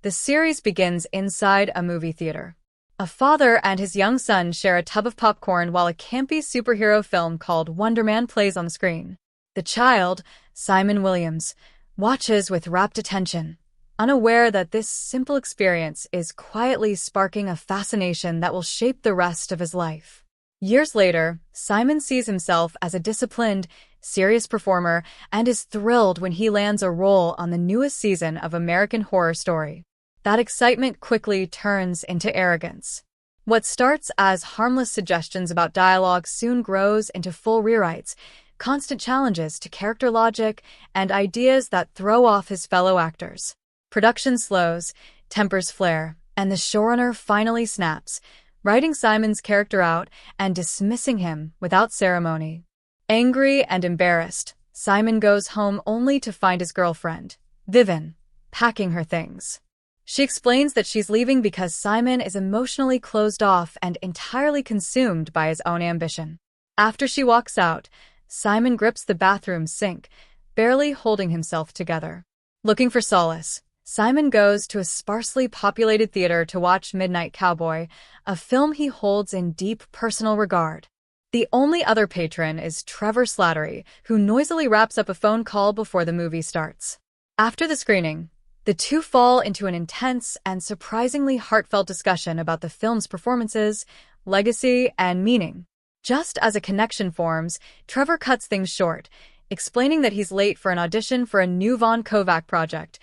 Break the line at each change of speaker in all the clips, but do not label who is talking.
The series begins inside a movie theater. A father and his young son share a tub of popcorn while a campy superhero film called Wonder Man plays on the screen. The child, Simon Williams, watches with rapt attention, unaware that this simple experience is quietly sparking a fascination that will shape the rest of his life. Years later, Simon sees himself as a disciplined, serious performer and is thrilled when he lands a role on the newest season of American Horror Story. That excitement quickly turns into arrogance. What starts as harmless suggestions about dialogue soon grows into full rewrites, constant challenges to character logic, and ideas that throw off his fellow actors. Production slows, tempers flare, and the showrunner finally snaps, writing Simon's character out and dismissing him without ceremony. Angry and embarrassed, Simon goes home only to find his girlfriend, Vivian, packing her things. She explains that she's leaving because Simon is emotionally closed off and entirely consumed by his own ambition. After she walks out, Simon grips the bathroom sink, barely holding himself together. Looking for solace, Simon goes to a sparsely populated theater to watch Midnight Cowboy, a film he holds in deep personal regard. The only other patron is Trevor Slattery, who noisily wraps up a phone call before the movie starts. After the screening, the two fall into an intense and surprisingly heartfelt discussion about the film's performances, legacy, and meaning. Just as a connection forms, Trevor cuts things short, explaining that he's late for an audition for a new Von Kovac project,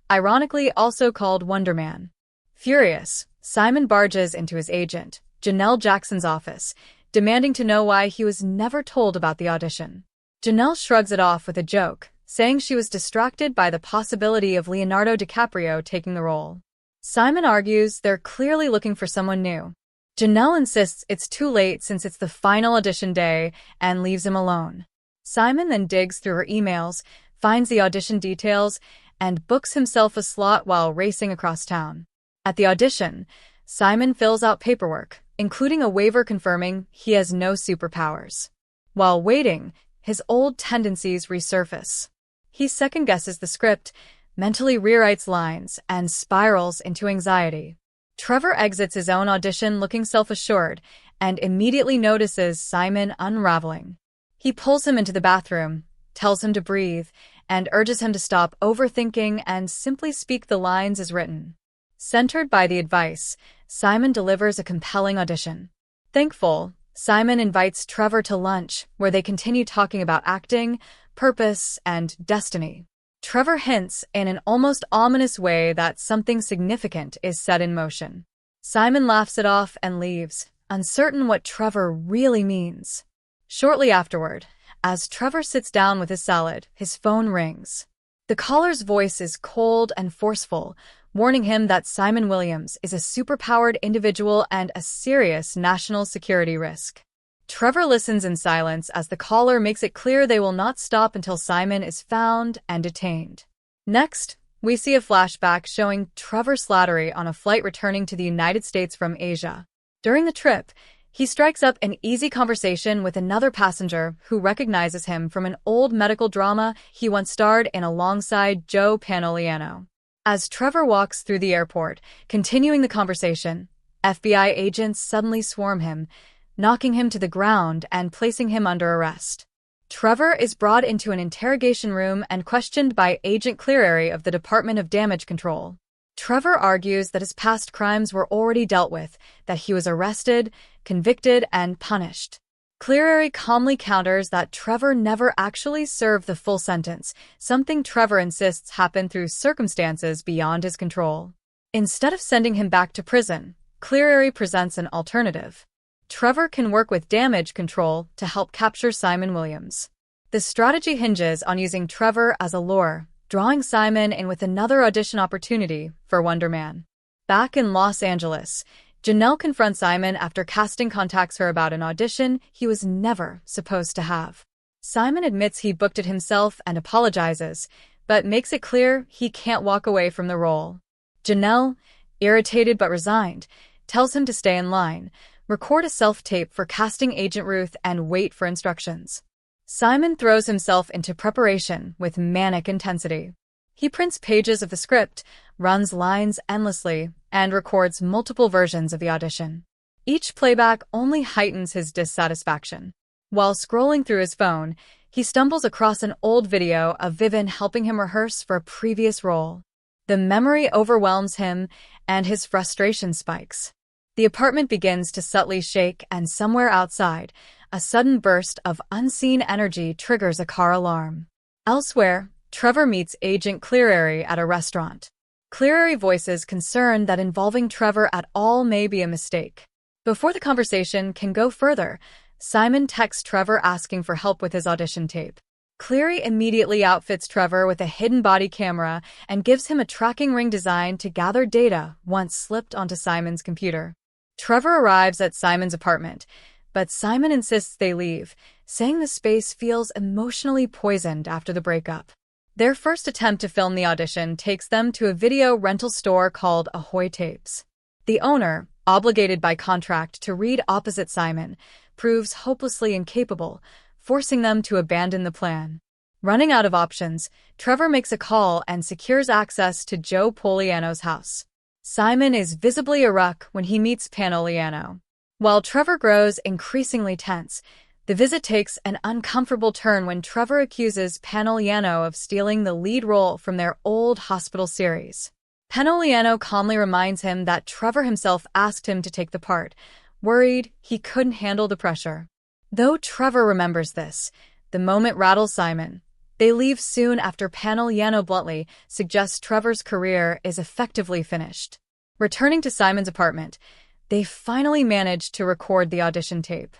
ironically also called Wonder Man. Furious, Simon barges into his agent, Janelle Jackson's office, demanding to know why he was never told about the audition. Janelle shrugs it off with a joke, saying she was distracted by the possibility of Leonardo DiCaprio taking the role. Simon argues they're clearly looking for someone new. Janelle insists it's too late since it's the final audition day and leaves him alone. Simon then digs through her emails, finds the audition details, and books himself a slot while racing across town. At the audition, Simon fills out paperwork, including a waiver confirming he has no superpowers. While waiting, his old tendencies resurface. He second-guesses the script, mentally rewrites lines, and spirals into anxiety. Trevor exits his own audition looking self-assured and immediately notices Simon unraveling. He pulls him into the bathroom, tells him to breathe, and urges him to stop overthinking and simply speak the lines as written. Centered by the advice, Simon delivers a compelling audition. Thankful, Simon invites Trevor to lunch, where they continue talking about acting, purpose, and destiny. Trevor hints in an almost ominous way that something significant is set in motion. Simon laughs it off and leaves, uncertain what Trevor really means. Shortly afterward, as Trevor sits down with his salad, his phone rings. The caller's voice is cold and forceful, warning him that Simon Williams is a superpowered individual and a serious national security risk. Trevor listens in silence as the caller makes it clear they will not stop until Simon is found and detained. Next, we see a flashback showing Trevor Slattery on a flight returning to the United States from Asia. During the trip, he strikes up an easy conversation with another passenger who recognizes him from an old medical drama he once starred in alongside Joe Pantoliano. As Trevor walks through the airport, continuing the conversation, FBI agents suddenly swarm him, knocking him to the ground and placing him under arrest. Trevor is brought into an interrogation room and questioned by Agent Cleary of the Department of Damage Control. Trevor argues that his past crimes were already dealt with, that he was arrested, convicted, and punished. Cleary calmly counters that Trevor never actually served the full sentence, something Trevor insists happened through circumstances beyond his control. Instead of sending him back to prison, Cleary presents an alternative. Trevor can work with damage control to help capture Simon Williams. The strategy hinges on using Trevor as a lure, drawing Simon in with another audition opportunity for Wonder Man. Back in Los Angeles, Janelle confronts Simon after casting contacts her about an audition he was never supposed to have. Simon admits he booked it himself and apologizes, but makes it clear he can't walk away from the role. Janelle, irritated but resigned, tells him to stay in line, record a self-tape for casting agent Ruth, and wait for instructions. Simon throws himself into preparation with manic intensity. He prints pages of the script, runs lines endlessly, and records multiple versions of the audition. Each playback only heightens his dissatisfaction. While scrolling through his phone, he stumbles across an old video of Vivian helping him rehearse for a previous role. The memory overwhelms him, and his frustration spikes. The apartment begins to subtly shake, and somewhere outside, a sudden burst of unseen energy triggers a car alarm. Elsewhere, Trevor meets Agent Cleary at a restaurant. Cleary voices concern that involving Trevor at all may be a mistake. Before the conversation can go further, Simon texts Trevor asking for help with his audition tape. Cleary immediately outfits Trevor with a hidden body camera and gives him a tracking ring designed to gather data once slipped onto Simon's computer. Trevor arrives at Simon's apartment, but Simon insists they leave, saying the space feels emotionally poisoned after the breakup. Their first attempt to film the audition takes them to a video rental store called Ahoy Tapes. The owner, obligated by contract to read opposite Simon, proves hopelessly incapable, forcing them to abandon the plan. Running out of options, Trevor makes a call and secures access to Joe Poliano's house. Simon is visibly awake when he meets Poliano. While Trevor grows increasingly tense, the visit takes an uncomfortable turn when Trevor accuses Poliano of stealing the lead role from their old hospital series. Poliano calmly reminds him that Trevor himself asked him to take the part, worried he couldn't handle the pressure. Though Trevor remembers this, the moment rattles Simon. They leave soon after Poliano bluntly suggests Trevor's career is effectively finished. Returning to Simon's apartment, they finally manage to record the audition tape.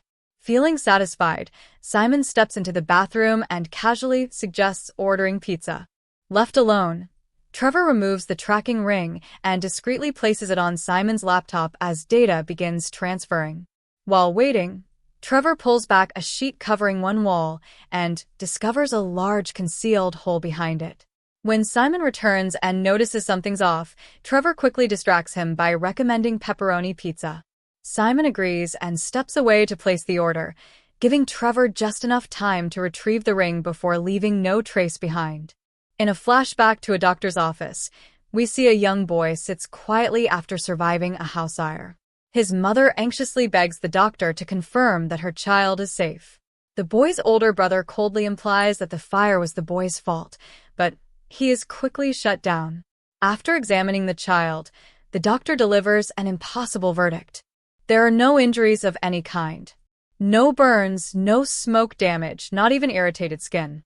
Feeling satisfied, Simon steps into the bathroom and casually suggests ordering pizza. Left alone, Trevor removes the tracking ring and discreetly places it on Simon's laptop as data begins transferring. While waiting, Trevor pulls back a sheet covering one wall and discovers a large concealed hole behind it. When Simon returns and notices something's off, Trevor quickly distracts him by recommending pepperoni pizza. Simon agrees and steps away to place the order, giving Trevor just enough time to retrieve the ring before leaving no trace behind. In a flashback to a doctor's office, we see a young boy sits quietly after surviving a house fire. His mother anxiously begs the doctor to confirm that her child is safe. The boy's older brother coldly implies that the fire was the boy's fault, but he is quickly shut down. After examining the child, the doctor delivers an impossible verdict. There are no injuries of any kind. No burns, no smoke damage, not even irritated skin.